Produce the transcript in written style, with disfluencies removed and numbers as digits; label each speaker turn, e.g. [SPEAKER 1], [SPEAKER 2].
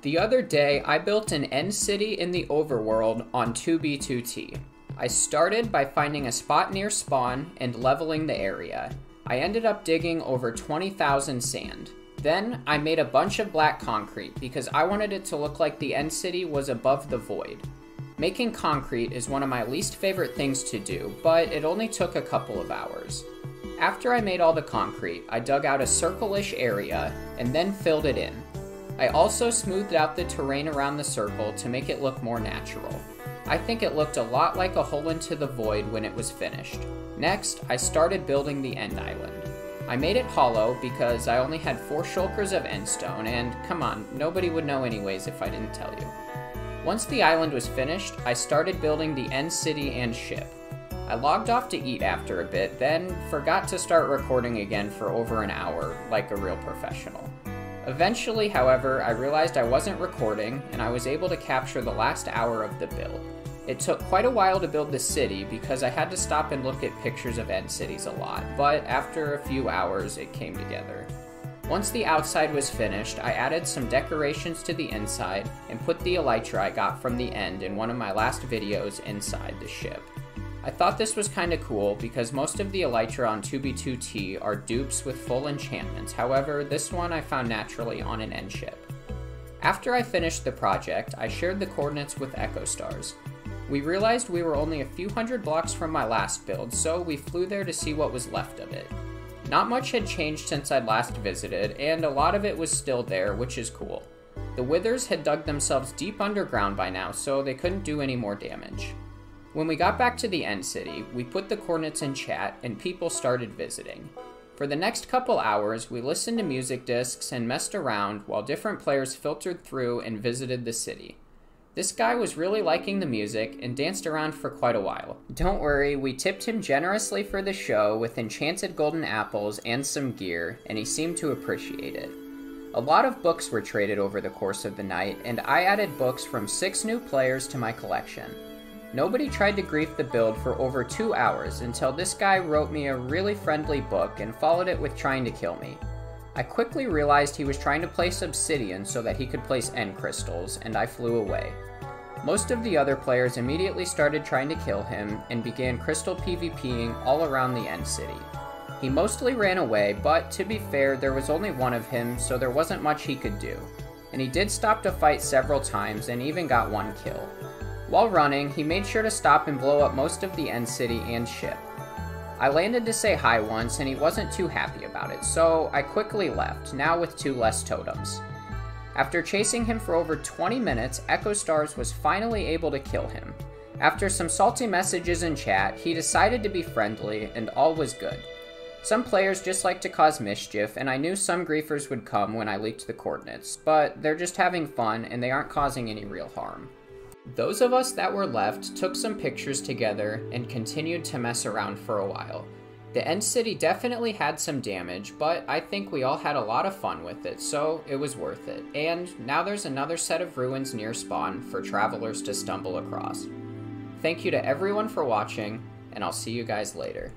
[SPEAKER 1] The other day, I built an end city in the overworld on 2b2t. I started by finding a spot near spawn and leveling the area. I ended up digging over 20,000 sand. Then, I made a bunch of black concrete because I wanted it to look like the end city was above the void. Making concrete is one of my least favorite things to do, but it only took a couple of hours. After I made all the concrete, I dug out a circle-ish area and then filled it in. I also smoothed out the terrain around the circle to make it look more natural. I think it looked a lot like a hole into the void when it was finished. Next, I started building the end island. I made it hollow because I only had 4 shulkers of endstone, and come on, nobody would know anyways if I didn't tell you. Once the island was finished, I started building the end city and ship. I logged off to eat after a bit, then forgot to start recording again for over an hour, like a real professional. Eventually, however, I realized I wasn't recording, and I was able to capture the last hour of the build. It took quite a while to build the city because I had to stop and look at pictures of end cities a lot, but after a few hours, it came together. Once the outside was finished, I added some decorations to the inside and put the elytra I got from the end in one of my last videos inside the ship. I thought this was kinda cool because most of the elytra on 2b2t are dupes with full enchantments, however, this one I found naturally on an end ship. After I finished the project, I shared the coordinates with Echo Stars. We realized we were only a few hundred blocks from my last build, so we flew there to see what was left of it. Not much had changed since I'd last visited, and a lot of it was still there, which is cool. The withers had dug themselves deep underground by now, so they couldn't do any more damage. When we got back to the end city, we put the coordinates in chat and people started visiting. For the next couple hours, we listened to music discs and messed around while different players filtered through and visited the city. This guy was really liking the music and danced around for quite a while. Don't worry, we tipped him generously for the show with enchanted golden apples and some gear, and he seemed to appreciate it. A lot of books were traded over the course of the night, and I added books from 6 new players to my collection. Nobody tried to grief the build for over 2 hours until this guy wrote me a really friendly book and followed it with trying to kill me. I quickly realized he was trying to place obsidian so that he could place end crystals, and I flew away. Most of the other players immediately started trying to kill him and began crystal PvPing all around the end city. He mostly ran away, but to be fair, there was only one of him, so there wasn't much he could do. And he did stop to fight several times and even got 1 kill. While running, he made sure to stop and blow up most of the end city and ship. I landed to say hi once and he wasn't too happy about it, so I quickly left, now with 2 less totems. After chasing him for over 20 minutes, Echo Stars was finally able to kill him. After some salty messages in chat, he decided to be friendly and all was good. Some players just like to cause mischief, and I knew some griefers would come when I leaked the coordinates, but they're just having fun and they aren't causing any real harm. Those of us that were left took some pictures together and continued to mess around for a while. The end city definitely had some damage, but I think we all had a lot of fun with it, so it was worth it. And now there's another set of ruins near spawn for travelers to stumble across. Thank you to everyone for watching, and I'll see you guys later.